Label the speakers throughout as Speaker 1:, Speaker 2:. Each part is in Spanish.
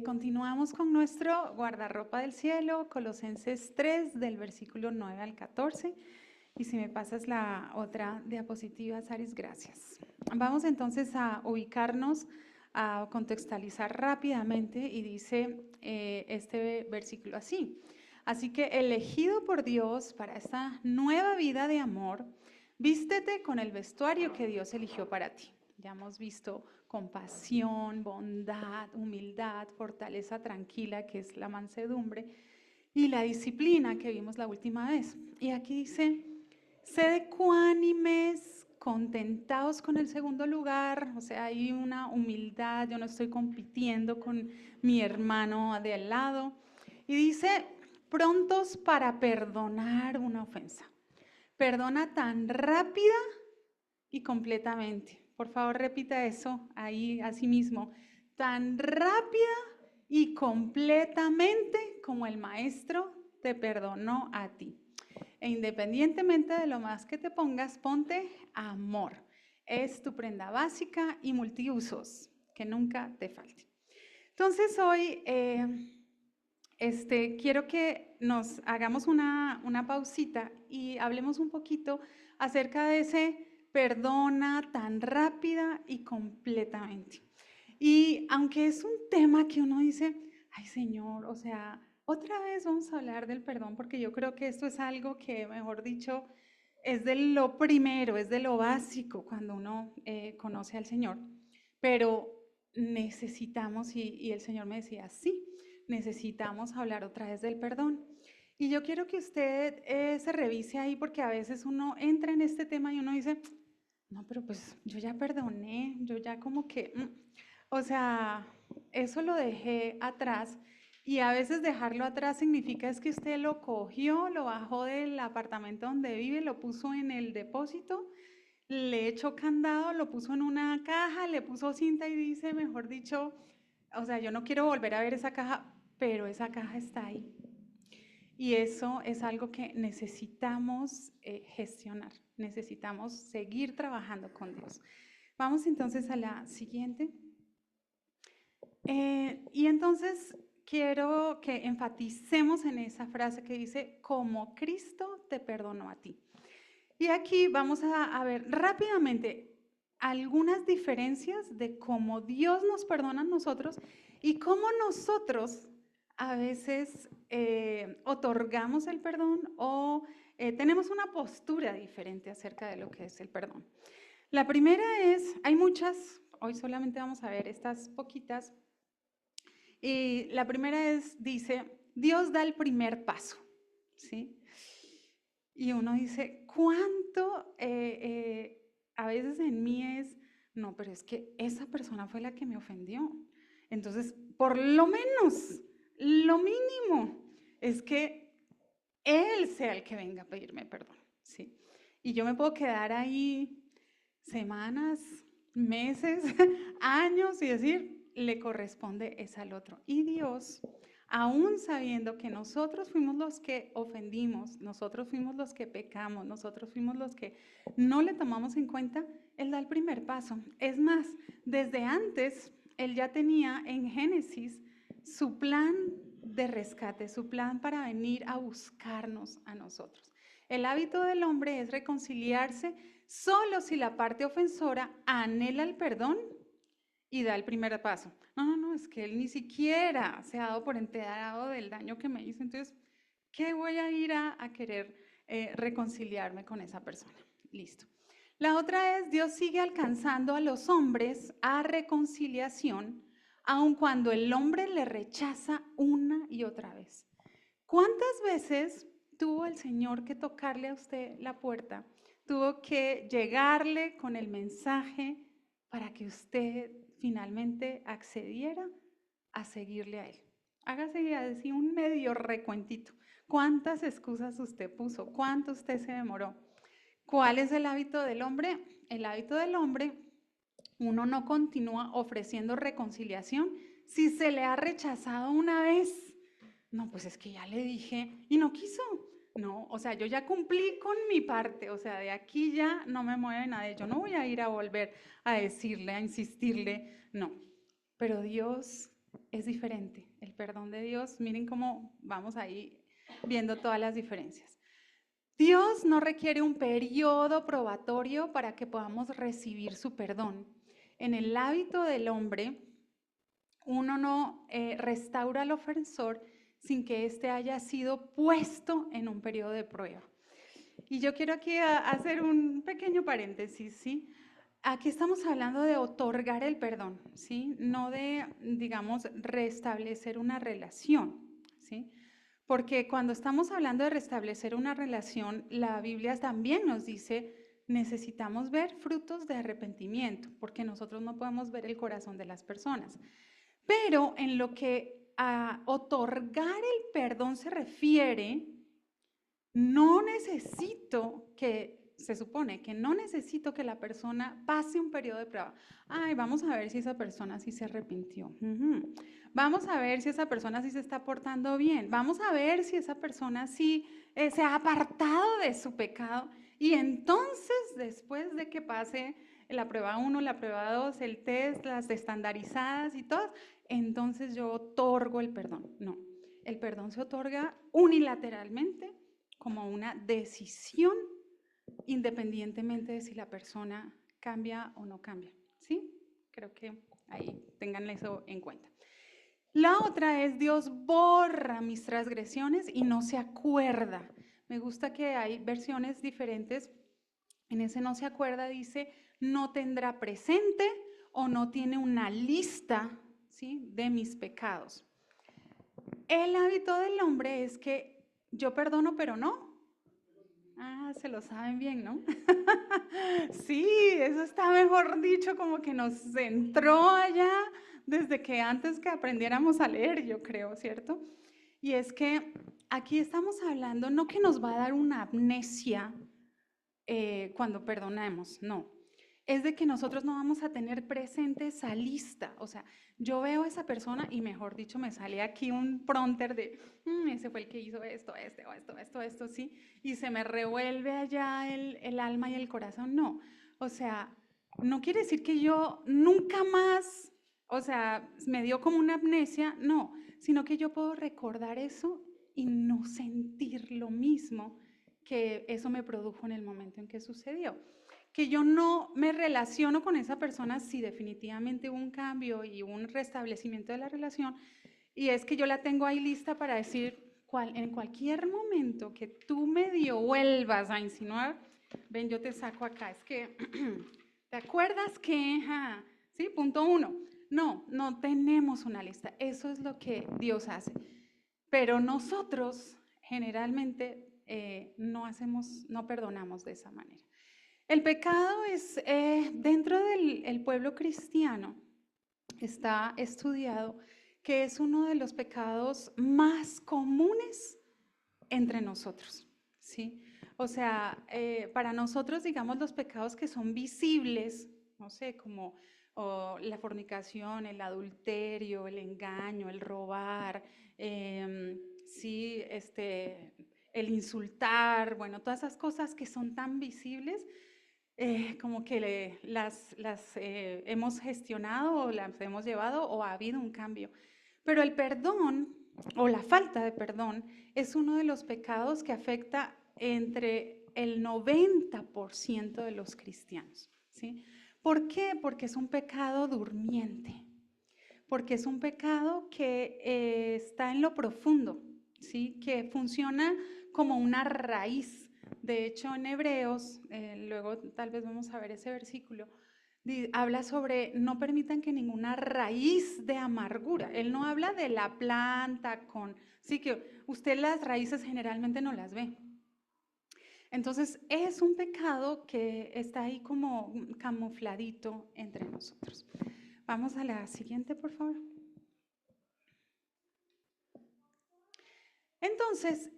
Speaker 1: Continuamos con nuestro guardarropa del cielo, Colosenses 3, del versículo 9 al 14. Y si me pasas la otra diapositiva, Saris, gracias. Vamos entonces a ubicarnos, a contextualizar rápidamente, y dice este versículo así. Así que, elegido por Dios para esta nueva vida de amor, vístete con el vestuario que Dios eligió para ti. Ya hemos visto compasión, bondad, humildad, fortaleza tranquila, que es la mansedumbre, y la disciplina que vimos la última vez. Y aquí dice, sed ecuánimes, contentados con el segundo lugar, o sea, hay una humildad, yo no estoy compitiendo con mi hermano de al lado. Y dice, prontos para perdonar una ofensa. Perdona tan rápida y completamente. Por favor, repita eso ahí a sí mismo. Tan rápida y completamente como el maestro te perdonó a ti. E independientemente de lo más que te pongas, ponte amor. Es tu prenda básica y multiusos, que nunca te falte. Entonces hoy quiero que nos hagamos una pausita y hablemos un poquito acerca de ese perdona tan rápida y completamente. Y aunque es un tema que uno dice, ay Señor, o sea, otra vez vamos a hablar del perdón, porque yo creo que esto es algo que, mejor dicho, es de lo primero, es de lo básico cuando uno conoce al Señor. Pero necesitamos, y el Señor me decía, sí, necesitamos hablar otra vez del perdón. Y yo quiero que usted se revise ahí, porque a veces uno entra en este tema y uno dice, no, pero pues yo ya perdoné, yo ya como que, o sea, eso lo dejé atrás. Y a veces dejarlo atrás significa es que usted lo cogió, lo bajó del apartamento donde vive, lo puso en el depósito, le echó candado, lo puso en una caja, le puso cinta y dice, mejor dicho, o sea, yo no quiero volver a ver esa caja, pero esa caja está ahí. Y eso es algo que necesitamos gestionar, necesitamos seguir trabajando con Dios. Vamos entonces a la siguiente. Y entonces quiero que enfaticemos en esa frase que dice, como Cristo te perdonó a ti. Y aquí vamos a ver rápidamente algunas diferencias de cómo Dios nos perdona a nosotros y cómo nosotros a veces otorgamos el perdón o tenemos una postura diferente acerca de lo que es el perdón. La primera es, hay muchas, hoy solamente vamos a ver estas poquitas, y la primera es, dice, Dios da el primer paso, ¿sí? Y uno dice, ¿cuánto a veces en mí es, no, pero es que esa persona fue la que me ofendió? Entonces, por lo menos, lo mínimo, es que él sea el que venga a pedirme perdón, ¿sí? Y yo me puedo quedar ahí semanas, meses, años y decir, le corresponde es al otro. Y Dios, aún sabiendo que nosotros fuimos los que ofendimos, nosotros fuimos los que pecamos, nosotros fuimos los que no le tomamos en cuenta, Él da el primer paso. Es más, desde antes, Él ya tenía en Génesis su plan de rescate, su plan para venir a buscarnos a nosotros. El hábito del hombre es reconciliarse solo si la parte ofensora anhela el perdón y da el primer paso. No, es que él ni siquiera se ha dado por enterado del daño que me hizo, entonces, ¿qué voy a ir a querer reconciliarme con esa persona? Listo. La otra es, Dios sigue alcanzando a los hombres a reconciliación, aun cuando el hombre le rechaza una y otra vez. ¿Cuántas veces tuvo el Señor que tocarle a usted la puerta? Tuvo que llegarle con el mensaje para que usted finalmente accediera a seguirle a Él. Hágase así un medio recuentito. ¿Cuántas excusas usted puso? ¿Cuánto usted se demoró? ¿Cuál es el hábito del hombre? El hábito del hombre, uno no continúa ofreciendo reconciliación si se le ha rechazado una vez. No, pues es que ya le dije y no quiso. No, o sea, yo ya cumplí con mi parte, o sea, de aquí ya no me mueve nadie, yo no voy a ir a volver a decirle, a insistirle, no. Pero Dios es diferente, el perdón de Dios, miren cómo vamos ahí viendo todas las diferencias. Dios no requiere un periodo probatorio para que podamos recibir su perdón. En el hábito del hombre, uno no restaura al ofensor sin que éste haya sido puesto en un periodo de prueba. Y yo quiero aquí hacer un pequeño paréntesis, ¿sí? Aquí estamos hablando de otorgar el perdón, ¿sí? No de, digamos, restablecer una relación, ¿sí? Porque cuando estamos hablando de restablecer una relación, la Biblia también nos dice, necesitamos ver frutos de arrepentimiento, porque nosotros no podemos ver el corazón de las personas. Pero en lo que a otorgar el perdón se refiere, no necesito se supone que no necesito que la persona pase un periodo de prueba. Ay, vamos a ver si esa persona sí se arrepintió. Vamos a ver si esa persona sí se está portando bien. Vamos a ver si esa persona sí se ha apartado de su pecado. Y entonces, después de que pase la prueba 1, la prueba 2, el test, las estandarizadas y todas, entonces yo otorgo el perdón. No, el perdón se otorga unilateralmente como una decisión independientemente de si la persona cambia o no cambia, ¿sí? Creo que ahí tengan eso en cuenta. La otra es Dios borra mis transgresiones y no se acuerda. Me gusta que hay versiones diferentes. En ese no se acuerda dice no tendrá presente o no tiene una lista, ¿sí?, de mis pecados. El hábito del hombre es que yo perdono pero no. Ah, se lo saben bien, ¿no? Sí, eso está mejor dicho, como que nos entró allá desde que antes que aprendiéramos a leer, yo creo, ¿cierto? Y es que aquí estamos hablando no que nos va a dar una amnesia cuando perdonamos, no. Es de que nosotros no vamos a tener presente esa lista. O sea, yo veo a esa persona y mejor dicho me sale aquí un prompter de, ese fue el que hizo esto, esto, sí, y se me revuelve allá el alma y el corazón. No, o sea, no quiere decir que yo nunca más, o sea, me dio como una amnesia, no, sino que yo puedo recordar eso y no sentir lo mismo que eso me produjo en el momento en que sucedió. Que yo no me relaciono con esa persona si definitivamente hubo un cambio y un restablecimiento de la relación, y es que yo la tengo ahí lista para decir, en cualquier momento que tú medio vuelvas a insinuar, ven, yo te saco acá, es que, ¿te acuerdas que? Sí, punto 1. No, no tenemos una lista, eso es lo que Dios hace. Pero nosotros generalmente no perdonamos de esa manera. El pecado es, dentro del pueblo cristiano, está estudiado que es uno de los pecados más comunes entre nosotros, ¿sí? O sea, para nosotros, digamos, los pecados que son visibles, no sé, como la fornicación, el adulterio, el engaño, el robar, sí, el insultar, bueno, todas esas cosas que son tan visibles, como que las hemos gestionado o las hemos llevado o ha habido un cambio. Pero el perdón o la falta de perdón es uno de los pecados que afecta entre el 90% de los cristianos, ¿sí? ¿Por qué? Porque es un pecado durmiente, porque es un pecado que está en lo profundo, ¿sí? Que funciona como una raíz. De hecho, en Hebreos, luego tal vez vamos a ver ese versículo, habla sobre no permitan que ninguna raíz de amargura. Él no habla de la planta sí, que usted las raíces generalmente no las ve. Entonces es un pecado que está ahí como camufladito entre nosotros. Vamos a la siguiente, por favor. Entonces,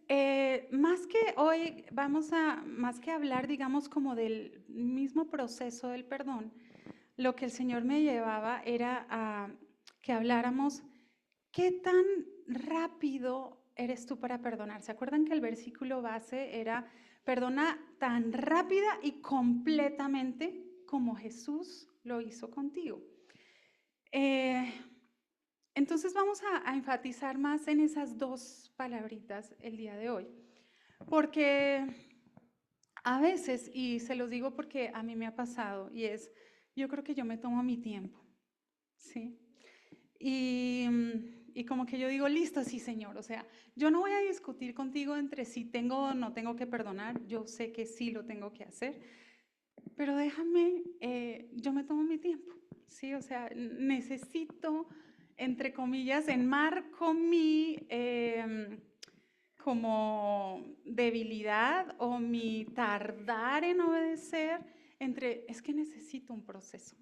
Speaker 1: más que hoy más que hablar, digamos, como del mismo proceso del perdón, lo que el Señor me llevaba era a que habláramos qué tan rápido eres tú para perdonar? ¿Se acuerdan que el versículo base era, perdona tan rápida y completamente como Jesús lo hizo contigo? Entonces vamos a enfatizar más en esas dos palabritas el día de hoy, porque a veces, y se los digo porque a mí me ha pasado, y es, yo creo que yo me tomo mi tiempo, ¿sí? Y como que yo digo, listo, sí, Señor, o sea, yo no voy a discutir contigo entre si tengo o no tengo que perdonar, yo sé que sí lo tengo que hacer, pero déjame, yo me tomo mi tiempo, ¿sí? O sea, necesito, entre comillas, enmarco mi como debilidad o mi tardar en obedecer entre, es que necesito un proceso.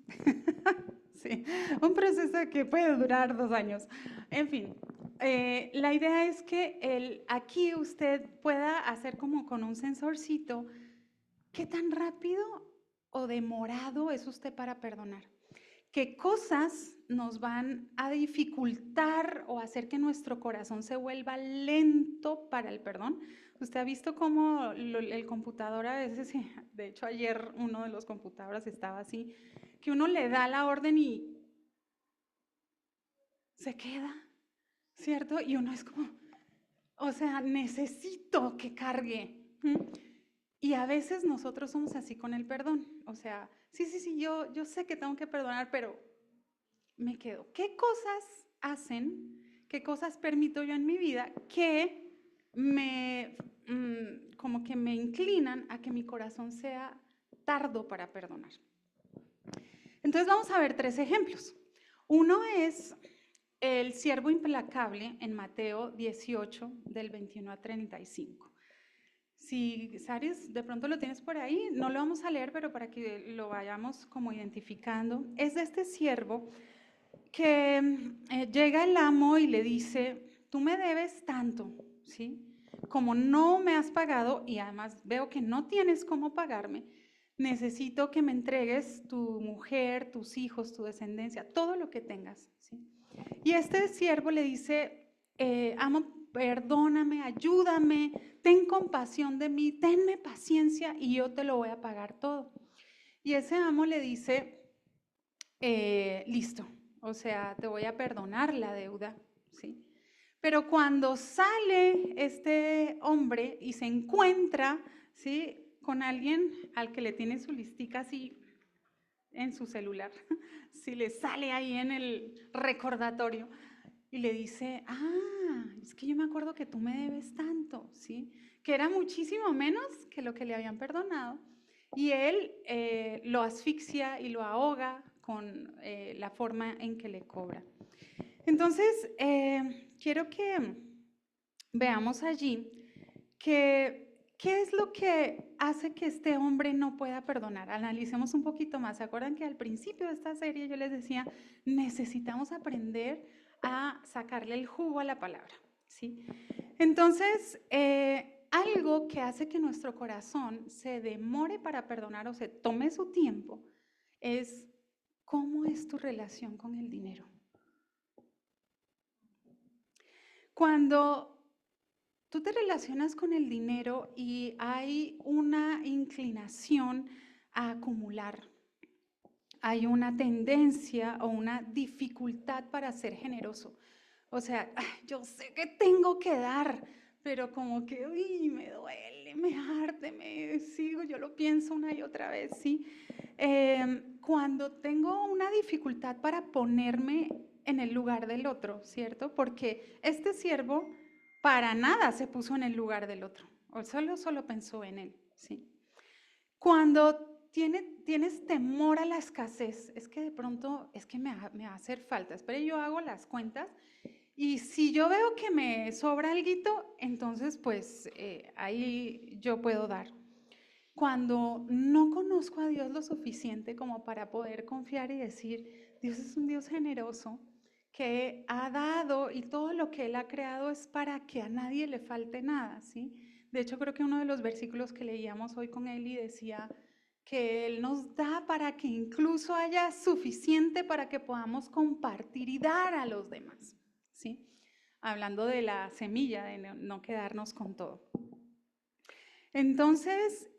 Speaker 1: Sí, un proceso que puede durar 2 años. En fin, la idea es que aquí usted pueda hacer como con un sensorcito qué tan rápido o demorado es usted para perdonar. ¿Qué cosas nos van a dificultar o hacer que nuestro corazón se vuelva lento para el perdón? Usted ha visto cómo el computador a veces, de hecho ayer uno de los computadores estaba así, que uno le da la orden y se queda, ¿cierto? Y uno es como, o sea, necesito que cargue. Y a veces nosotros somos así con el perdón. O sea, sí, yo sé que tengo que perdonar, pero me quedo. ¿Qué cosas hacen, qué cosas permito yo en mi vida que como que me inclinan a que mi corazón sea tardo para perdonar? Entonces vamos a ver 3 ejemplos. Uno es el siervo implacable en Mateo 18, del 21 a 35. Si, Saris, de pronto lo tienes por ahí, no lo vamos a leer, pero para que lo vayamos como identificando. Es de este siervo que llega el amo y le dice, tú me debes tanto, ¿sí? Como no me has pagado y además veo que no tienes cómo pagarme, necesito que me entregues tu mujer, tus hijos, tu descendencia, todo lo que tengas, ¿sí? Y este siervo le dice, amo, perdóname, ayúdame, ten compasión de mí, tenme paciencia y yo te lo voy a pagar todo. Y ese amo le dice, listo, o sea, te voy a perdonar la deuda, ¿sí? Pero cuando sale este hombre y se encuentra, ¿sí?, con alguien al que le tiene su listica así en su celular, si le sale ahí en el recordatorio y le dice, es que yo me acuerdo que tú me debes tanto, ¿sí? Que era muchísimo menos que lo que le habían perdonado. Y él lo asfixia y lo ahoga con la forma en que le cobra. Entonces, quiero que veamos allí que qué es lo que hace que este hombre no pueda perdonar. Analicemos un poquito más. ¿Se acuerdan que al principio de esta serie yo les decía, necesitamos aprender a sacarle el jugo a la palabra, ¿sí? Entonces, algo que hace que nuestro corazón se demore para perdonar o se tome su tiempo es cómo es tu relación con el dinero. Cuando tú te relacionas con el dinero y hay una inclinación a acumular, hay una tendencia o una dificultad para ser generoso. O sea, yo sé que tengo que dar, pero como que, uy, me duele, me arde, me sigo, yo lo pienso una y otra vez, ¿sí? Cuando tengo una dificultad para ponerme en el lugar del otro, ¿cierto? Porque este siervo para nada se puso en el lugar del otro, o solo pensó en él, ¿sí? Cuando tienes temor a la escasez, es que de pronto, es que me va a hacer falta, espere, yo hago las cuentas y si yo veo que me sobra alguito, entonces pues ahí yo puedo dar. Cuando no conozco a Dios lo suficiente como para poder confiar y decir, Dios es un Dios generoso que ha dado y todo lo que Él ha creado es para que a nadie le falte nada, ¿sí? De hecho, creo que uno de los versículos que leíamos hoy con Eli decía que Él nos da para que incluso haya suficiente para que podamos compartir y dar a los demás, ¿sí? hablando de la semilla, de no quedarnos con todo. Entonces,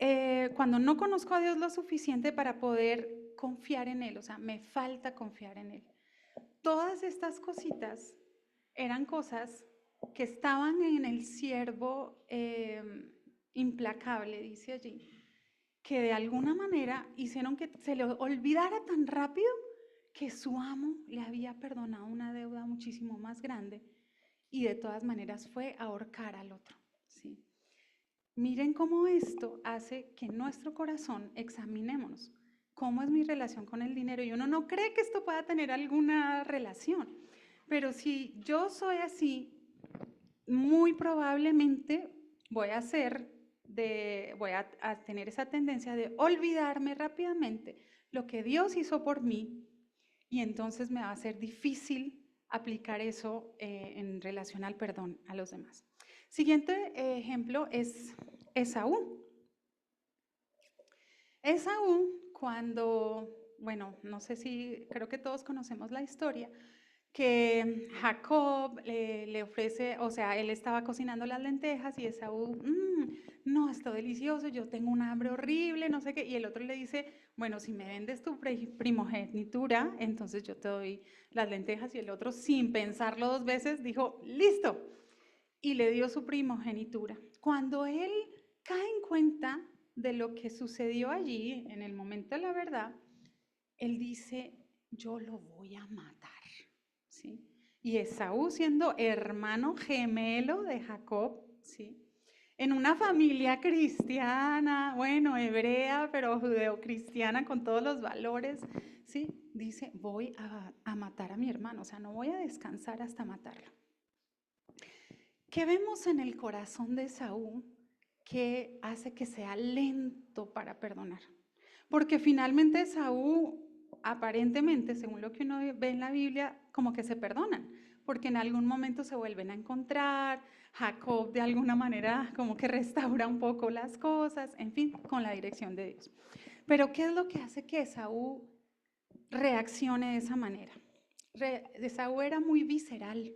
Speaker 1: cuando no conozco a Dios lo suficiente para poder confiar en Él, o sea, me falta confiar en Él. Todas estas cositas eran cosas que estaban en el siervo implacable, dice allí, que de alguna manera hicieron que se le olvidara tan rápido que su amo le había perdonado una deuda muchísimo más grande y de todas maneras fue a ahorcar al otro, ¿sí? Miren cómo esto hace que en nuestro corazón examinémonos cómo es mi relación con el dinero, y uno no cree que esto pueda tener alguna relación, pero si yo soy así, muy probablemente voy a tener esa tendencia de olvidarme rápidamente lo que Dios hizo por mí, y entonces me va a ser difícil aplicar eso en relación al perdón a los demás. Siguiente ejemplo es Esaú. Esaú, cuando, bueno, no sé si, creo que todos conocemos la historia, que Jacob le ofrece, o sea, él estaba cocinando las lentejas y Esaú, no, está delicioso, yo tengo un hambre horrible, no sé qué, y el otro le dice, bueno, si me vendes tu primogenitura, entonces yo te doy las lentejas, y el otro, sin pensarlo dos veces, dijo, listo, y le dio su primogenitura. Cuando él cae en cuenta de lo que sucedió allí, en el momento de la verdad, él dice, yo lo voy a matar. ¿Sí? Y Esaú, siendo hermano gemelo de Jacob, ¿sí? En una familia cristiana, bueno, hebrea, pero judeocristiana con todos los valores, ¿sí? Dice, voy a matar a mi hermano, o sea, no voy a descansar hasta matarlo. ¿Qué vemos en el corazón de Esaú que hace que sea lento para perdonar? Porque finalmente Esaú, aparentemente, según lo que uno ve en la Biblia, como que se perdonan, porque en algún momento se vuelven a encontrar, Jacob de alguna manera como que restaura un poco las cosas, en fin, con la dirección de Dios. Pero ¿qué es lo que hace que Esaú reaccione de esa manera? Esaú era muy visceral.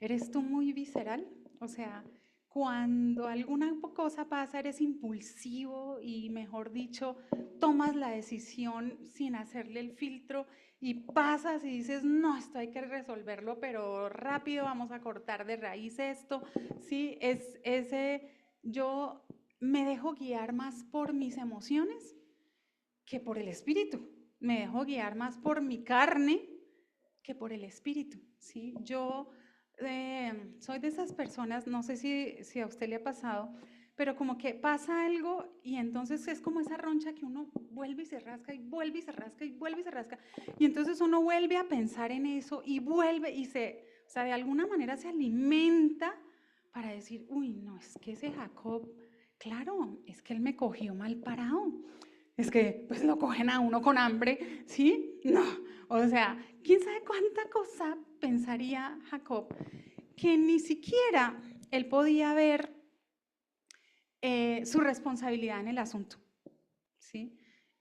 Speaker 1: ¿Eres tú muy visceral? O sea, cuando alguna cosa pasa, eres impulsivo y, mejor dicho, tomas la decisión sin hacerle el filtro y pasas y dices, no, esto hay que resolverlo, pero rápido, vamos a cortar de raíz esto. Sí, yo me dejo guiar más por mis emociones que por el espíritu. Me dejo guiar más por mi carne que por el espíritu. ¿Sí? Yo soy de esas personas, no sé si a usted le ha pasado, pero como que pasa algo y entonces es como esa roncha que uno vuelve y se rasca y vuelve y se rasca y vuelve y se rasca. Y entonces uno vuelve a pensar en eso y vuelve y o sea, de alguna manera se alimenta para decir, uy, no, es que ese Jacob, claro, es que él me cogió mal parado. Es que pues lo cogen a uno con hambre, ¿sí? No, o sea, quién sabe cuánta cosa pensaría Jacob, que ni siquiera él podía ver su responsabilidad en el asunto, ¿sí?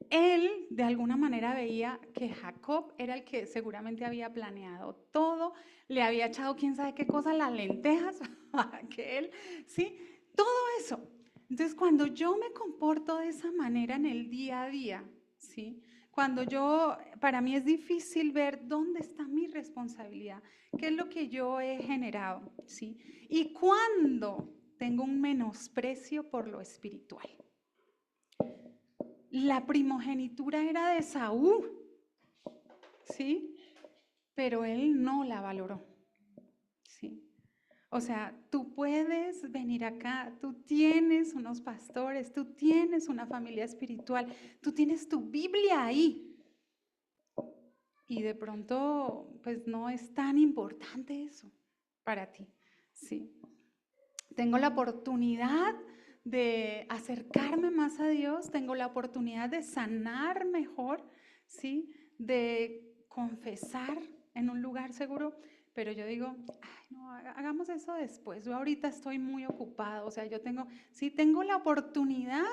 Speaker 1: Él de alguna manera veía que Jacob era el que seguramente había planeado todo, le había echado quién sabe qué cosa, las lentejas, que él, ¿sí? Todo eso. Entonces, cuando yo me comporto de esa manera en el día a día, ¿sí? Para mí es difícil ver dónde está mi responsabilidad, qué es lo que yo he generado, ¿sí? Y cuando tengo un menosprecio por lo espiritual. La primogenitura era de Saúl, ¿sí? Pero él no la valoró, ¿sí? O sea, tú puedes venir acá, tú tienes unos pastores, tú tienes una familia espiritual, tú tienes tu Biblia ahí. Y de pronto, pues no es tan importante eso para ti, ¿sí? Tengo la oportunidad de acercarme más a Dios, tengo la oportunidad de sanar mejor, ¿sí? De confesar en un lugar seguro, pero yo digo, ay, no, hagamos eso después, yo ahorita estoy muy ocupado, o sea, sí tengo la oportunidad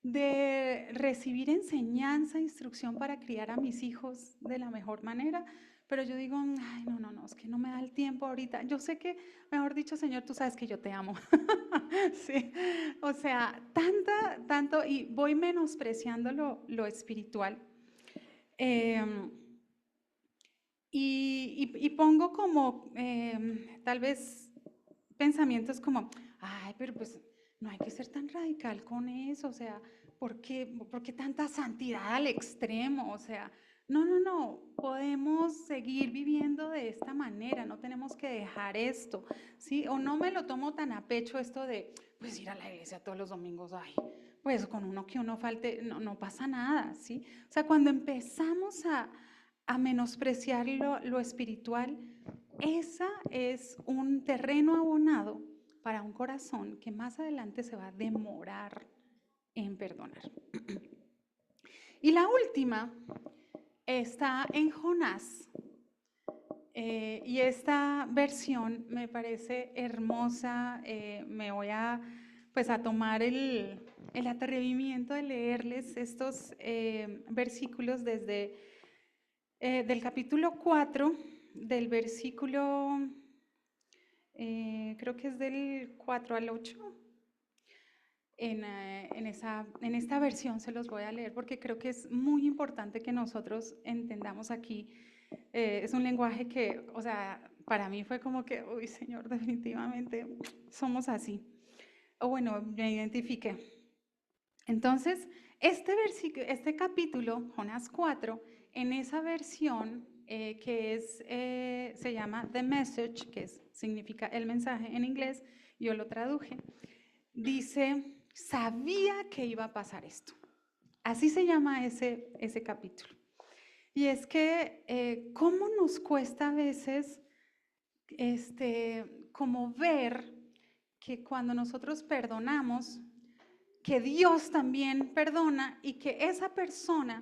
Speaker 1: de recibir enseñanza, instrucción para criar a mis hijos de la mejor manera, pero yo digo, ay, no, es que no me da el tiempo ahorita. Yo sé que, mejor dicho, Señor, tú sabes que yo te amo. Sí, o sea, tanto, y voy menospreciando lo espiritual. Y pongo como, tal vez, pensamientos como, ay, pero pues no hay que ser tan radical con eso, o sea, por qué tanta santidad al extremo? O sea, no, podemos seguir viviendo de esta manera, no tenemos que dejar esto, ¿sí? O no me lo tomo tan a pecho esto de, pues ir a la iglesia todos los domingos, ay, pues con uno que uno falte, no pasa nada, ¿sí? O sea, cuando empezamos a menospreciar lo espiritual, esa es un terreno abonado para un corazón que más adelante se va a demorar en perdonar. Y la última está en Jonás. Y esta versión me parece hermosa. Me voy pues a tomar el atrevimiento de leerles estos versículos desde del capítulo 4, del versículo, creo que es del 4 al 8. En esta versión se los voy a leer porque creo que es muy importante que nosotros entendamos aquí. Es un lenguaje que, o sea, para mí fue como que, uy, Señor, definitivamente somos así. O bueno, me identifiqué. Entonces, este capítulo, Jonás 4, en esa versión que se llama The Message, que significa el mensaje en inglés, yo lo traduje, dice, sabía que iba a pasar esto. Así se llama ese capítulo. Y es que, ¿cómo nos cuesta a veces como ver que cuando nosotros perdonamos, que Dios también perdona y que esa persona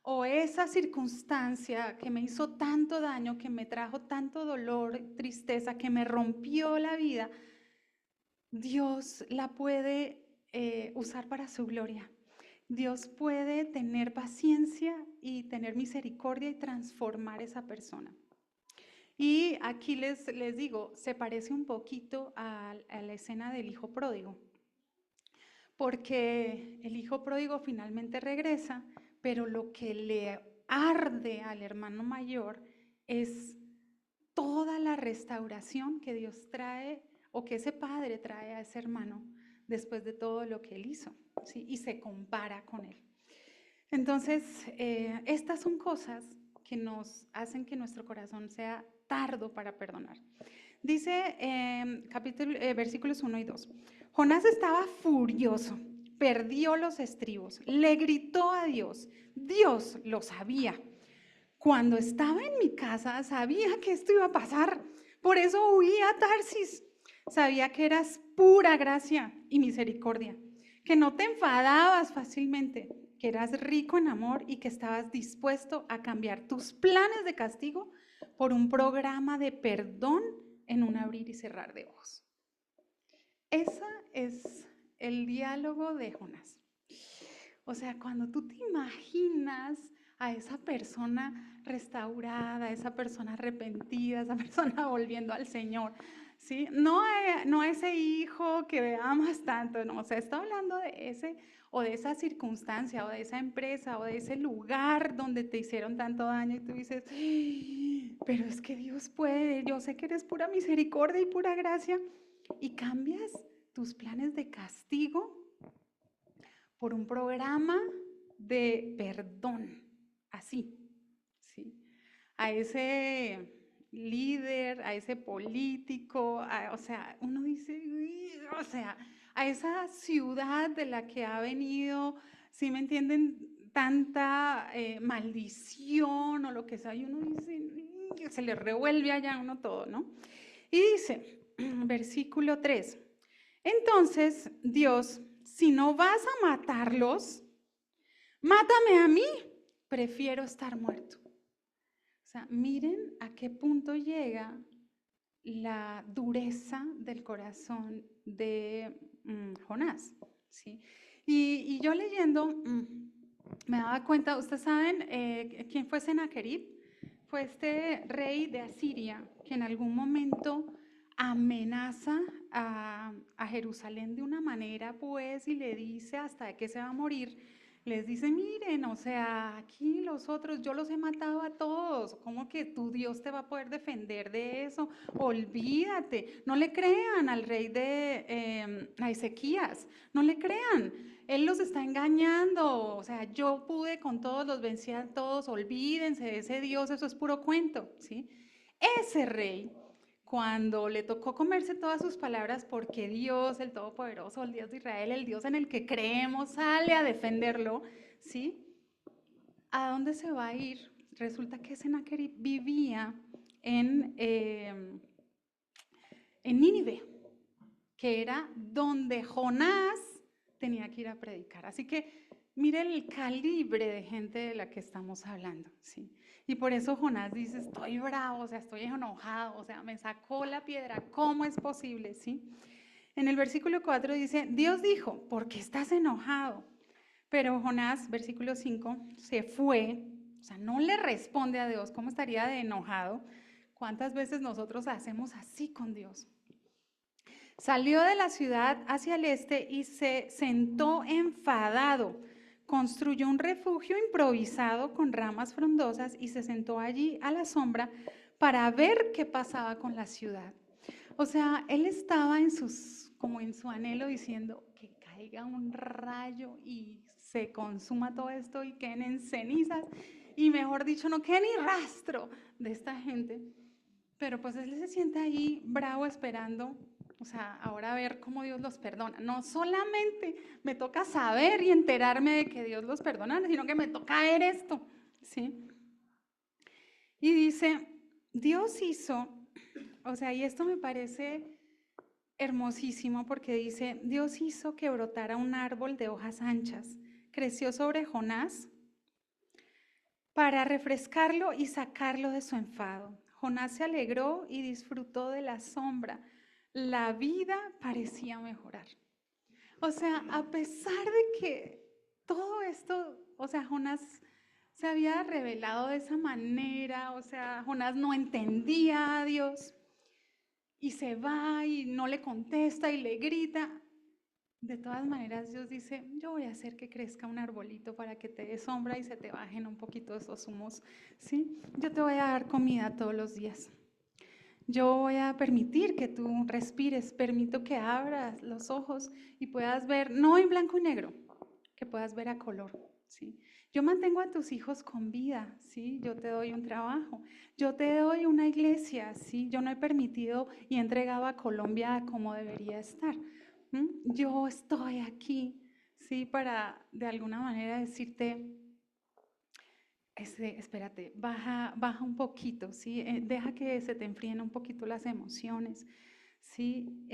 Speaker 1: o esa circunstancia que me hizo tanto daño, que me trajo tanto dolor, tristeza, que me rompió la vida, Dios la puede usar para su gloria. Dios puede tener paciencia y tener misericordia y transformar esa persona. Y aquí les digo, se parece un poquito a la escena del hijo pródigo, porque el hijo pródigo finalmente regresa, pero lo que le arde al hermano mayor es toda la restauración que Dios trae o que ese padre trae a ese hermano después de todo lo que él hizo, ¿sí? Y se compara con él. Entonces, estas son cosas que nos hacen que nuestro corazón sea tardo para perdonar. Dice versículos 1 y 2. Jonás estaba furioso, perdió los estribos, le gritó a Dios. Dios lo sabía. Cuando estaba en mi casa, sabía que esto iba a pasar. Por eso huí a Tarsis. Sabía que eras pura gracia y misericordia, que no te enfadabas fácilmente, que eras rico en amor y que estabas dispuesto a cambiar tus planes de castigo por un programa de perdón en un abrir y cerrar de ojos. Ese es el diálogo de Jonás. O sea, cuando tú te imaginas a esa persona restaurada, a esa persona arrepentida, a esa persona volviendo al Señor, ¿sí? No a ese hijo que amas tanto, no, o sea, está hablando de ese o de esa circunstancia o de esa empresa o de ese lugar donde te hicieron tanto daño y tú dices, pero es que Dios puede, yo sé que eres pura misericordia y pura gracia y cambias tus planes de castigo por un programa de perdón, así, ¿sí? A ese líder, a ese político, o sea, uno dice, o sea, a esa ciudad de la que ha venido, ¿sí me entienden? Tanta maldición o lo que sea, y uno dice, se le revuelve allá a uno todo, ¿no? Y dice, versículo 3, entonces Dios, si no vas a matarlos, mátame a mí, prefiero estar muerto. O sea, miren a qué punto llega la dureza del corazón de Jonás, ¿sí? Y yo leyendo, me daba cuenta, ustedes saben quién fue Sennacherib, fue este rey de Asiria que en algún momento amenaza a Jerusalén de una manera, pues, y le dice hasta de que se va a morir. Les dice, miren, o sea, aquí los otros, yo los he matado a todos, ¿cómo que tu Dios te va a poder defender de eso? Olvídate, no le crean al rey a Ezequías, no le crean. Él los está engañando, o sea, yo pude con todos, los vencí a todos, olvídense de ese Dios, eso es puro cuento, ¿sí? Ese rey, cuando le tocó comerse todas sus palabras, porque Dios, el Todopoderoso, el Dios de Israel, el Dios en el que creemos, sale a defenderlo, ¿sí? ¿A dónde se va a ir? Resulta que Sennacherib vivía en Nínive, que era donde Jonás tenía que ir a predicar. Así que mire el calibre de gente de la que estamos hablando, ¿sí? Y por eso Jonás dice, estoy bravo, o sea, estoy enojado, o sea, me sacó la piedra, ¿cómo es posible, sí? En el versículo 4 dice, Dios dijo, ¿por qué estás enojado? Pero Jonás, versículo 5, se fue, o sea, no le responde a Dios, ¿cómo estaría de enojado? ¿Cuántas veces nosotros hacemos así con Dios? Salió de la ciudad hacia el este y se sentó enfadado. Construyó un refugio improvisado con ramas frondosas y se sentó allí a la sombra para ver qué pasaba con la ciudad. O sea, él estaba como en su anhelo diciendo que caiga un rayo y se consuma todo esto y queden en cenizas y mejor dicho, no quede ni rastro de esta gente. Pero pues él se siente ahí bravo esperando, o sea, ahora a ver cómo Dios los perdona. No solamente me toca saber y enterarme de que Dios los perdona, sino que me toca ver esto, ¿sí? Y dice, Dios hizo, o sea, y esto me parece hermosísimo porque dice, Dios hizo que brotara un árbol de hojas anchas, creció sobre Jonás para refrescarlo y sacarlo de su enfado. Jonás se alegró y disfrutó de la sombra. La vida parecía mejorar. O sea, a pesar de que todo esto, o sea, Jonás se había revelado de esa manera, o sea, Jonás no entendía a Dios y se va y no le contesta y le grita. De todas maneras, Dios dice, yo voy a hacer que crezca un arbolito para que te dé sombra y se te bajen un poquito esos humos, ¿sí? Yo te voy a dar comida todos los días. Yo voy a permitir que tú respires, permito que abras los ojos y puedas ver, no en blanco y negro, que puedas ver a color, ¿sí? Yo mantengo a tus hijos con vida, ¿sí? Yo te doy un trabajo, yo te doy una iglesia, ¿sí? Yo no he permitido y he entregado a Colombia como debería estar. Yo estoy aquí, ¿sí? Para de alguna manera decirte, espérate, baja un poquito, ¿sí? Deja que se te enfríen un poquito las emociones, ¿sí?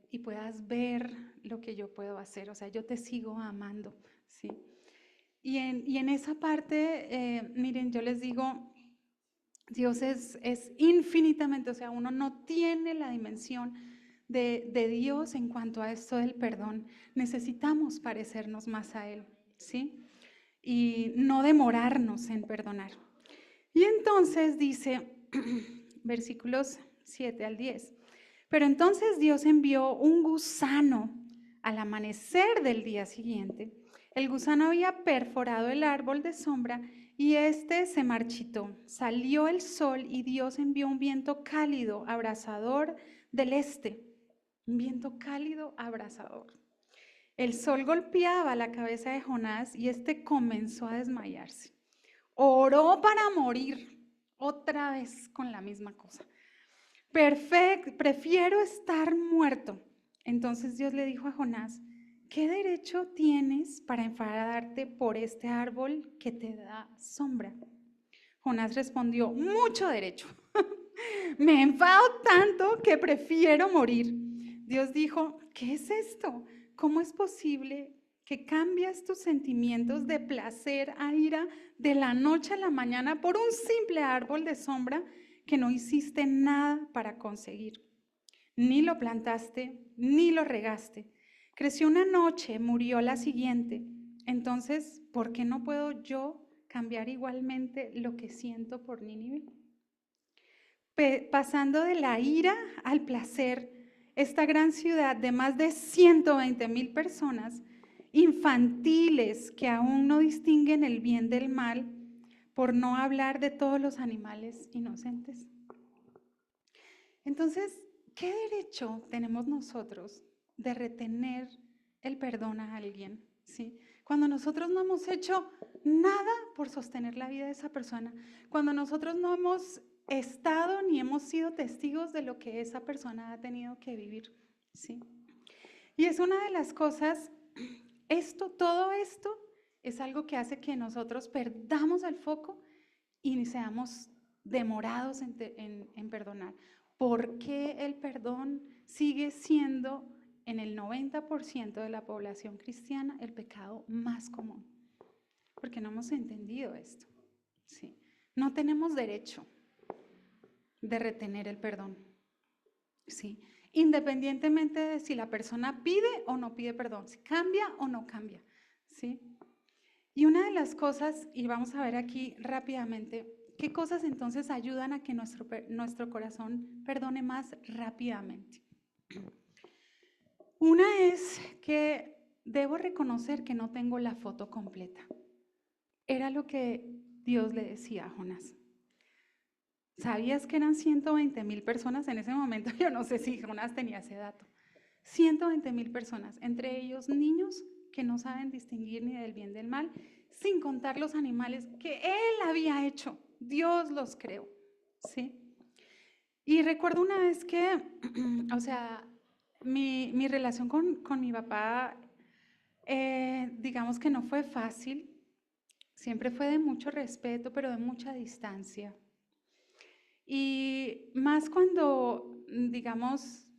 Speaker 1: Y puedas ver lo que yo puedo hacer, o sea, yo te sigo amando, ¿sí? Y en esa parte, miren, yo les digo, Dios es infinitamente, o sea, uno no tiene la dimensión de Dios en cuanto a esto del perdón. Necesitamos parecernos más a Él, ¿sí? Y no demorarnos en perdonar. Y entonces dice, versículos 7 al 10, pero entonces Dios envió un gusano al amanecer del día siguiente. El gusano había perforado el árbol de sombra y éste se marchitó. Salió el sol y Dios envió un viento cálido, abrasador del este. Un viento cálido, abrasador. El sol golpeaba la cabeza de Jonás y este comenzó a desmayarse. Oró para morir, otra vez con la misma cosa. Prefiero estar muerto. Entonces Dios le dijo a Jonás, ¿qué derecho tienes para enfadarte por este árbol que te da sombra? Jonás respondió, mucho derecho. Me enfado tanto que prefiero morir. Dios dijo, ¿qué es esto? ¿Cómo es posible que cambias tus sentimientos de placer a ira de la noche a la mañana por un simple árbol de sombra que no hiciste nada para conseguir? Ni lo plantaste, ni lo regaste. Creció una noche, murió la siguiente. Entonces, ¿por qué no puedo yo cambiar igualmente lo que siento por Nínive? Pasando de la ira al placer, esta gran ciudad de más de 120,000 personas, infantiles que aún no distinguen el bien del mal, por no hablar de todos los animales inocentes. Entonces, ¿qué derecho tenemos nosotros de retener el perdón a alguien? ¿Sí? Cuando nosotros no hemos hecho nada por sostener la vida de esa persona, cuando nosotros no hemos estado ni hemos sido testigos de lo que esa persona ha tenido que vivir, ¿sí? Y es una de las cosas, todo esto es algo que hace que nosotros perdamos el foco y seamos demorados en perdonar. ¿Por qué el perdón sigue siendo en el 90% de la población cristiana el pecado más común? Porque no hemos entendido esto, ¿sí? No tenemos derecho de retener el perdón, ¿sí? Independientemente de si la persona pide o no pide perdón, si cambia o no cambia, ¿sí? Y una de las cosas, y vamos a ver aquí rápidamente, ¿qué cosas entonces ayudan a que nuestro corazón perdone más rápidamente? Una es que debo reconocer que no tengo la foto completa. Era lo que Dios le decía a Jonás. ¿Sabías que eran 120,000 personas en ese momento? Yo no sé si Jonás tenía ese dato. 120,000 personas, entre ellos niños que no saben distinguir ni del bien del mal, sin contar los animales que él había hecho. Dios los creó, ¿sí? Y recuerdo una vez que, o sea, mi relación con mi papá, digamos que no fue fácil, siempre fue de mucho respeto, pero de mucha distancia. Y más cuando, digamos,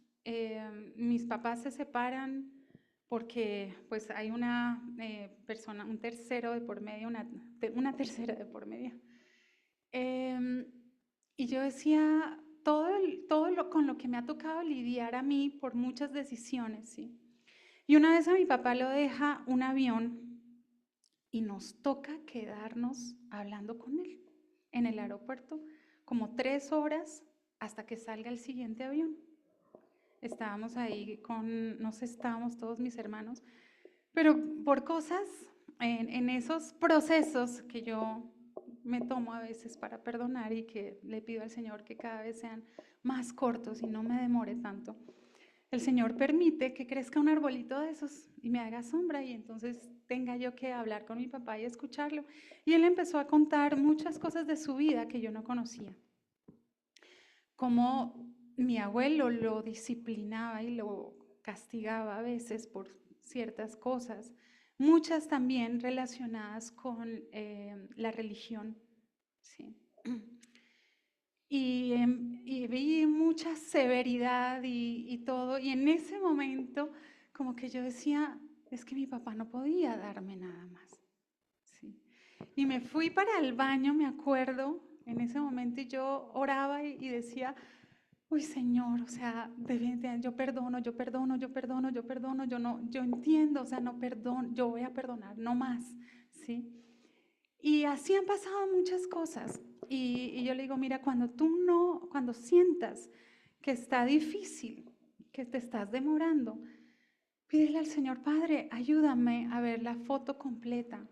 Speaker 1: mis papás se separan porque pues hay una persona, un tercero de por medio, una tercera de por medio. Y yo decía, con lo que me ha tocado lidiar a mí por muchas decisiones, ¿sí? Y una vez a mi papá lo deja un avión y nos toca quedarnos hablando con él en el aeropuerto como 3 horas hasta que salga el siguiente avión. Estábamos ahí estábamos todos mis hermanos, pero por cosas en esos procesos que yo me tomo a veces para perdonar y que le pido al Señor que cada vez sean más cortos y no me demore tanto, el Señor permite que crezca un arbolito de esos y me haga sombra y entonces tenga yo que hablar con mi papá y escucharlo. Y él empezó a contar muchas cosas de su vida que yo no conocía. Como mi abuelo lo disciplinaba y lo castigaba a veces por ciertas cosas, muchas también relacionadas con la religión, ¿sí? Y vi mucha severidad y todo, y en ese momento como que yo decía, es que mi papá no podía darme nada más, ¿sí? Y me fui para el baño, me acuerdo, en ese momento y yo oraba y decía, uy, Señor, o sea, yo perdono, yo perdono, yo perdono, yo perdono, yo entiendo, o sea, no perdono, yo voy a perdonar, no más, ¿sí? Y así han pasado muchas cosas. Y yo le digo, mira, cuando sientas que está difícil, que te estás demorando, pídele al Señor, Padre, ayúdame a ver la foto completa,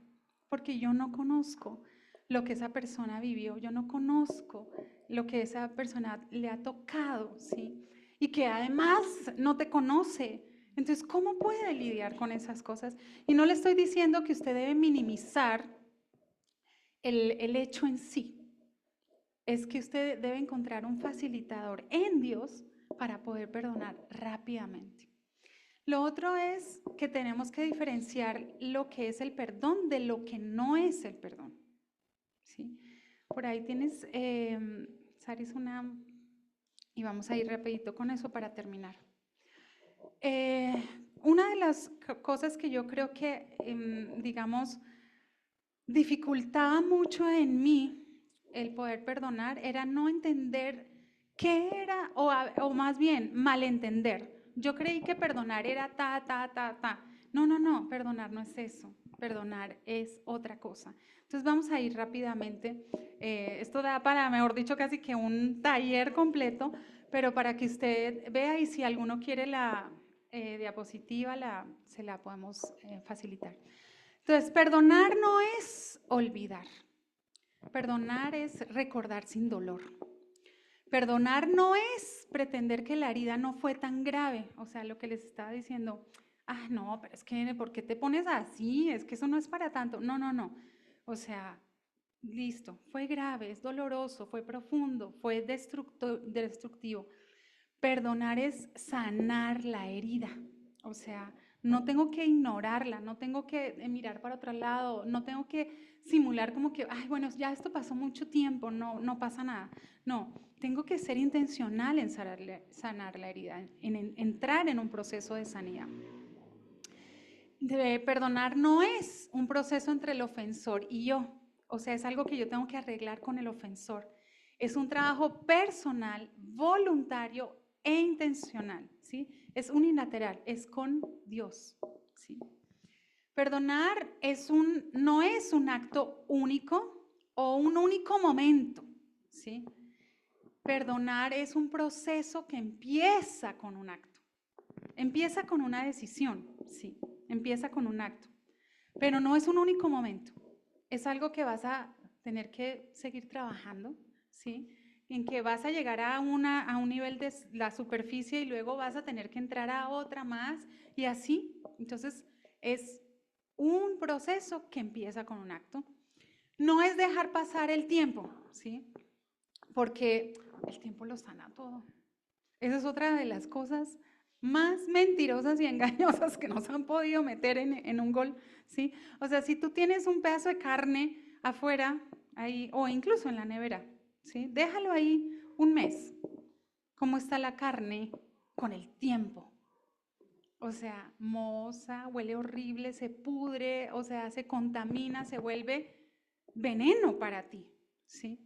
Speaker 1: porque yo no conozco lo que esa persona vivió, yo no conozco lo que esa persona le ha tocado, ¿sí? Y que además no te conoce. Entonces, ¿cómo puede lidiar con esas cosas? Y no le estoy diciendo que usted debe minimizar el hecho en sí. Es que usted debe encontrar un facilitador en Dios para poder perdonar rápidamente. Lo otro es que tenemos que diferenciar lo que es el perdón de lo que no es el perdón, ¿sí? Por ahí tienes, Saris, y vamos a ir rapidito con eso para terminar. Una de las cosas que yo creo que, digamos, dificultaba mucho en mí el poder perdonar era no entender qué era, o más bien malentender yo creí que perdonar era ta. No, perdonar no es eso, perdonar es otra cosa. Entonces vamos a ir rápidamente, esto da para, mejor dicho, casi que un taller completo, pero para que usted vea y si alguno quiere la diapositiva, se la podemos facilitar. Entonces, perdonar no es olvidar, perdonar es recordar sin dolor. Perdonar no es pretender que la herida no fue tan grave, o sea, lo que les estaba diciendo, no, pero es que, ¿por qué te pones así? Es que eso no es para tanto. No, o sea, listo, fue grave, es doloroso, fue profundo, fue destructivo. Perdonar es sanar la herida, o sea, no tengo que ignorarla, no tengo que mirar para otro lado, no tengo que simular como que, bueno, ya esto pasó mucho tiempo, no pasa nada. No, tengo que ser intencional en sanar la herida, en entrar en un proceso de sanidad. Perdonar no es un proceso entre el ofensor y yo, o sea, es algo que yo tengo que arreglar con el ofensor. Es un trabajo personal, voluntario e intencional, ¿sí? Es unilateral, es con Dios, ¿sí? Perdonar no es un acto único o un único momento, ¿sí? Perdonar es un proceso que empieza con un acto, empieza con una decisión, sí, empieza con un acto, pero no es un único momento, es algo que vas a tener que seguir trabajando, ¿sí? En que vas a llegar a un nivel de la superficie y luego vas a tener que entrar a otra más y así. Entonces, es un proceso que empieza con un acto. No es dejar pasar el tiempo, ¿sí? Porque el tiempo lo sana todo. Esa es otra de las cosas más mentirosas y engañosas que nos han podido meter en un gol, ¿sí? O sea, si tú tienes un pedazo de carne afuera, ahí, o incluso en la nevera, ¿sí? Déjalo ahí un mes. ¿Cómo está la carne con el tiempo? O sea, moza, huele horrible, se pudre, o sea, se contamina, se vuelve veneno para ti, ¿sí?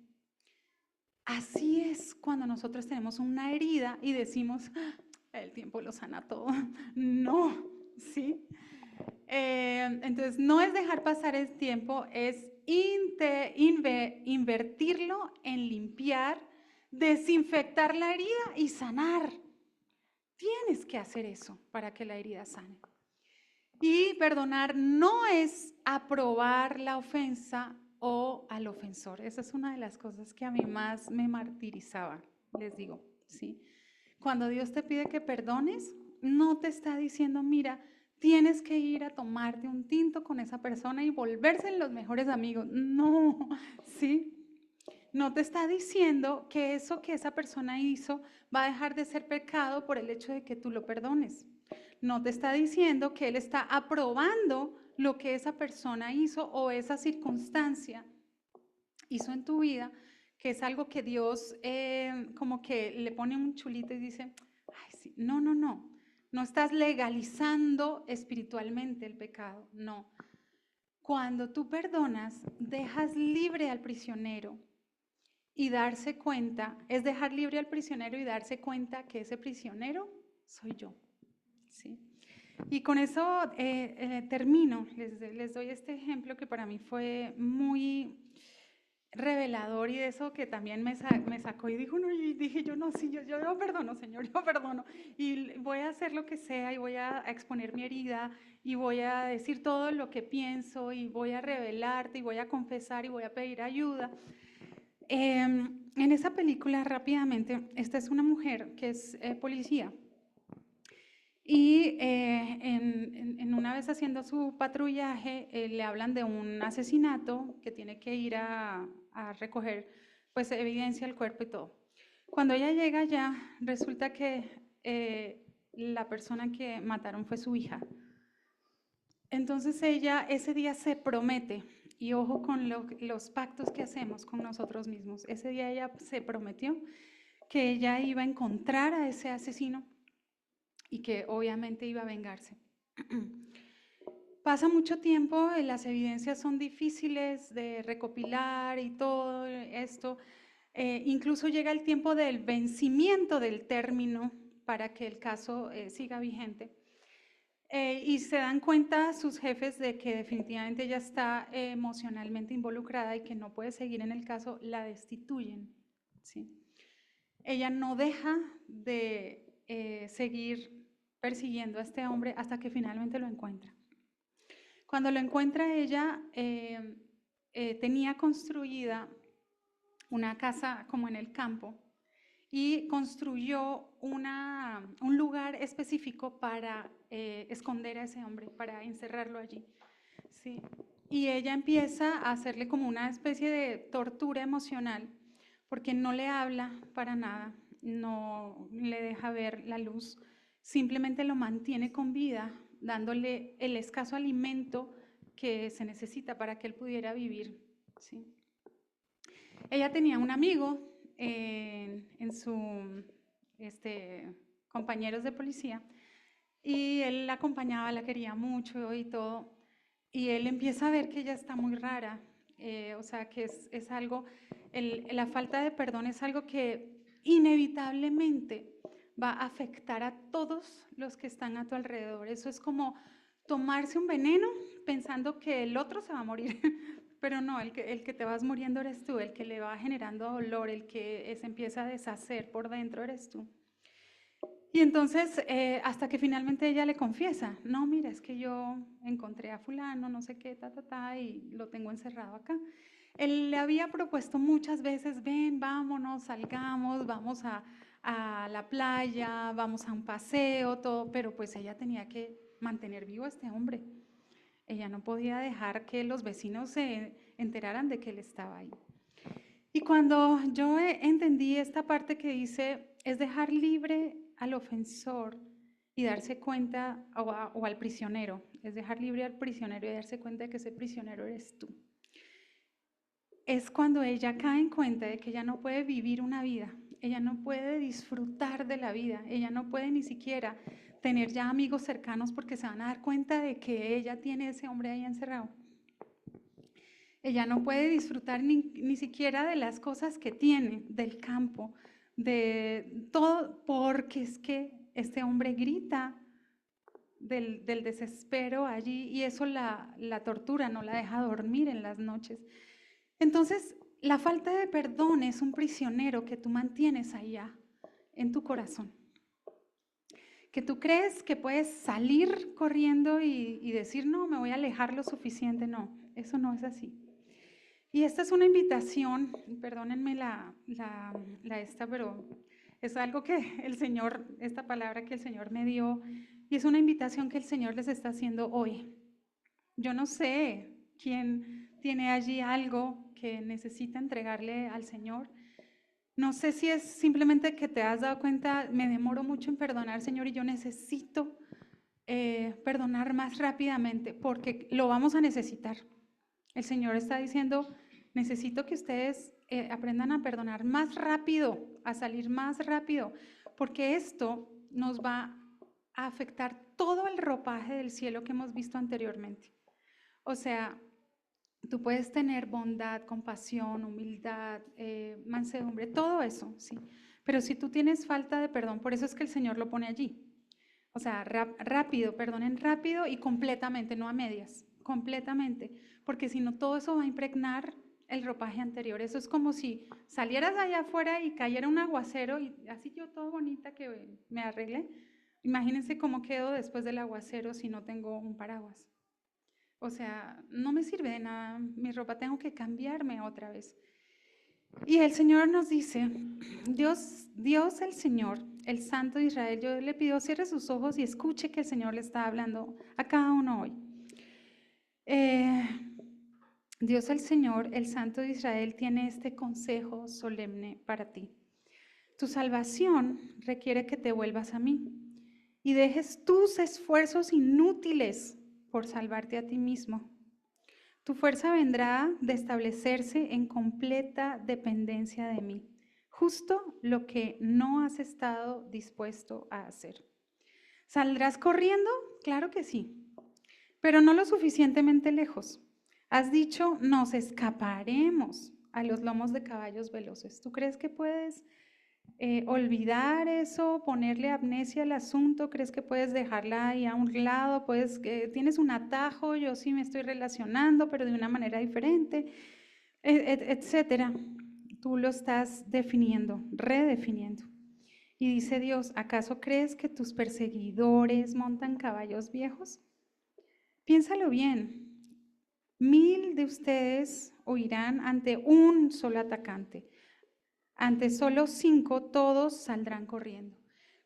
Speaker 1: Así es cuando nosotros tenemos una herida y decimos, el tiempo lo sana todo. No, ¿sí? Entonces, no es dejar pasar el tiempo, es invertirlo en limpiar, desinfectar la herida y sanar. Tienes que hacer eso para que la herida sane. Y perdonar no es aprobar la ofensa o al ofensor. Esa es una de las cosas que a mí más me martirizaba, les digo, ¿sí? Cuando Dios te pide que perdones, no te está diciendo, mira, tienes que ir a tomarte un tinto con esa persona y volverse en los mejores amigos. No, ¿sí? No te está diciendo que eso que esa persona hizo va a dejar de ser pecado por el hecho de que tú lo perdones. No te está diciendo que Él está aprobando lo que esa persona hizo o esa circunstancia hizo en tu vida, que es algo que Dios como que le pone un chulito y dice, ay, sí, no. No estás legalizando espiritualmente el pecado, no. Cuando tú perdonas, dejas libre al prisionero y darse cuenta, es dejar libre al prisionero y darse cuenta que ese prisionero soy yo, ¿sí? Y con eso termino, les doy este ejemplo que para mí fue muy revelador y de eso que también me sacó y dijo, no, y dije yo, no, sí, yo perdono, Señor, yo perdono y voy a hacer lo que sea y voy a exponer mi herida y voy a decir todo lo que pienso y voy a revelarte y voy a confesar y voy a pedir ayuda. En esa película, rápidamente, esta es una mujer que es policía y en una vez haciendo su patrullaje le hablan de un asesinato que tiene que ir a recoger pues evidencia del cuerpo y todo. Cuando ella llega allá, resulta que la persona que mataron fue su hija. Entonces ella ese día se promete, y ojo con los pactos que hacemos con nosotros mismos, ese día ella se prometió que ella iba a encontrar a ese asesino y que obviamente iba a vengarse. Pasa mucho tiempo, las evidencias son difíciles de recopilar y todo esto, incluso llega el tiempo del vencimiento del término para que el caso siga vigente. Y se dan cuenta sus jefes de que definitivamente ella está emocionalmente involucrada y que no puede seguir en el caso, la destituyen, ¿sí? Ella no deja de seguir persiguiendo a este hombre hasta que finalmente lo encuentra. Cuando lo encuentra ella, tenía construida una casa como en el campo y construyó un lugar específico para esconder a ese hombre, para encerrarlo allí, ¿sí? Y ella empieza a hacerle como una especie de tortura emocional, porque no le habla para nada, no le deja ver la luz, simplemente lo mantiene con vida, dándole el escaso alimento que se necesita para que él pudiera vivir, ¿sí? Ella tenía un amigo en su compañeros de policía y él la acompañaba, la quería mucho y todo, y él empieza a ver que ella está muy rara, o sea que es algo, la falta de perdón es algo que inevitablemente va a afectar a todos los que están a tu alrededor. Eso es como tomarse un veneno pensando que el otro se va a morir, pero no, el que te vas muriendo eres tú, el que le va generando dolor, el que se empieza a deshacer por dentro eres tú. Y entonces, hasta que finalmente ella le confiesa, no, mira, es que yo encontré a fulano, no sé qué, y lo tengo encerrado acá. Él le había propuesto muchas veces, ven, vámonos, salgamos, vamos a la playa, vamos a un paseo, todo, pero pues ella tenía que mantener vivo a este hombre. Ella no podía dejar que los vecinos se enteraran de que él estaba ahí. Y cuando yo entendí esta parte que dice, es dejar libre al ofensor y darse cuenta, o al prisionero, es dejar libre al prisionero y darse cuenta de que ese prisionero eres tú. Es cuando ella cae en cuenta de que ella no puede vivir una vida, ella no puede disfrutar de la vida, ella no puede ni siquiera tener ya amigos cercanos porque se van a dar cuenta de que ella tiene ese hombre ahí encerrado. Ella no puede disfrutar ni siquiera de las cosas que tiene, del campo, de todo, porque es que este hombre grita del desespero allí y eso la tortura, no la deja dormir en las noches. Entonces, la falta de perdón es un prisionero que tú mantienes allá en tu corazón. Que tú crees que puedes salir corriendo y decir, no, me voy a alejar lo suficiente. No, eso no es así. Y esta es una invitación, perdónenme pero es algo que el Señor, esta palabra que el Señor me dio, y es una invitación que el Señor les está haciendo hoy. Yo no sé quién tiene allí algo que necesita entregarle al Señor. No sé si es simplemente que te has dado cuenta, me demoro mucho en perdonar, Señor, y yo necesito perdonar más rápidamente, porque lo vamos a necesitar. El Señor está diciendo, necesito que ustedes aprendan a perdonar más rápido, a salir más rápido, porque esto nos va a afectar todo el ropaje del cielo que hemos visto anteriormente. O sea, tú puedes tener bondad, compasión, humildad, mansedumbre, todo eso, ¿sí? Pero si tú tienes falta de perdón, por eso es que el Señor lo pone allí. O sea, rápido, perdonen rápido y completamente, no a medias, completamente, porque si no todo eso va a impregnar el ropaje anterior. Eso es como si salieras allá afuera y cayera un aguacero y así yo todo bonita que me arregle. Imagínense cómo quedo después del aguacero si no tengo un paraguas. O sea, no me sirve de nada mi ropa, tengo que cambiarme otra vez. Y el Señor nos dice, Dios el Señor, el Santo de Israel, yo le pido cierre sus ojos y escuche que el Señor le está hablando a cada uno hoy. Dios el Señor, el Santo de Israel, tiene este consejo solemne para ti. Tu salvación requiere que te vuelvas a mí y dejes tus esfuerzos inútiles por salvarte a ti mismo. Tu fuerza vendrá de establecerse en completa dependencia de mí, justo lo que no has estado dispuesto a hacer. ¿Saldrás corriendo? Claro que sí, pero no lo suficientemente lejos. Has dicho, nos escaparemos a los lomos de caballos veloces. ¿Tú crees que puedes olvidar eso, ponerle amnesia al asunto? ¿Crees que puedes dejarla ahí a un lado? Tienes un atajo, yo sí me estoy relacionando, pero de una manera diferente, etcétera. Tú lo estás definiendo, redefiniendo. Y dice Dios, ¿acaso crees que tus perseguidores montan caballos viejos? Piénsalo bien. 1000 de ustedes huirán ante un solo atacante. Ante solo 5, todos saldrán corriendo.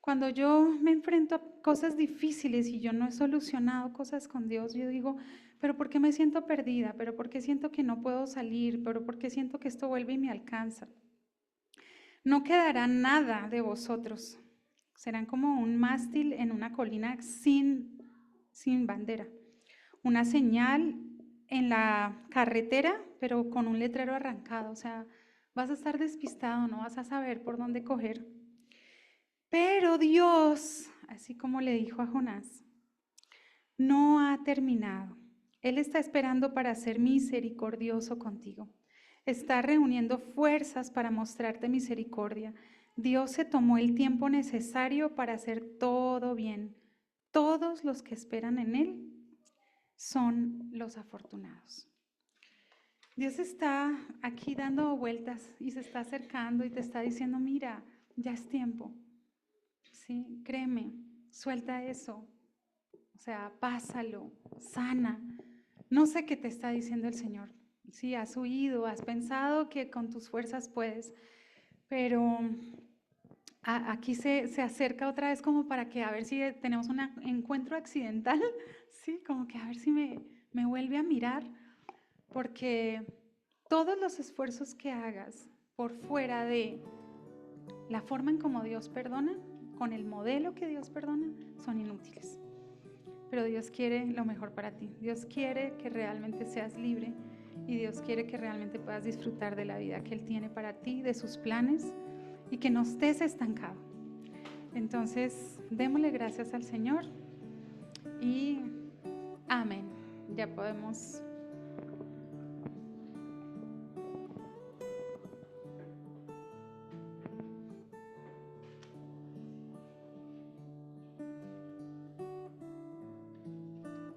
Speaker 1: Cuando yo me enfrento a cosas difíciles y yo no he solucionado cosas con Dios, yo digo, pero ¿por qué me siento perdida? ¿Pero por qué siento que no puedo salir? ¿Pero por qué siento que esto vuelve y me alcanza? No quedará nada de vosotros. Serán como un mástil en una colina sin bandera. Una señal en la carretera, pero con un letrero arrancado. O sea, vas a estar despistado, no vas a saber por dónde coger. Pero Dios, así como le dijo a Jonás, no ha terminado. Él está esperando para ser misericordioso contigo. Está reuniendo fuerzas para mostrarte misericordia. Dios se tomó el tiempo necesario para hacer todo bien. Todos los que esperan en Él son los afortunados. Dios está aquí dando vueltas y se está acercando y te está diciendo, mira, ya es tiempo. Sí, créeme, suelta eso. O sea, pásalo, sana. No sé qué te está diciendo el Señor. Sí, has huido, has pensado que con tus fuerzas puedes, pero aquí se acerca otra vez como para que a ver si tenemos un encuentro accidental, sí, como que a ver si me vuelve a mirar, porque todos los esfuerzos que hagas por fuera de la forma en cómo Dios perdona, con el modelo que Dios perdona, son inútiles. Pero Dios quiere lo mejor para ti. Dios quiere que realmente seas libre y Dios quiere que realmente puedas disfrutar de la vida que Él tiene para ti, de sus planes y que no estés estancado. Entonces, démosle gracias al Señor y amén. Ya podemos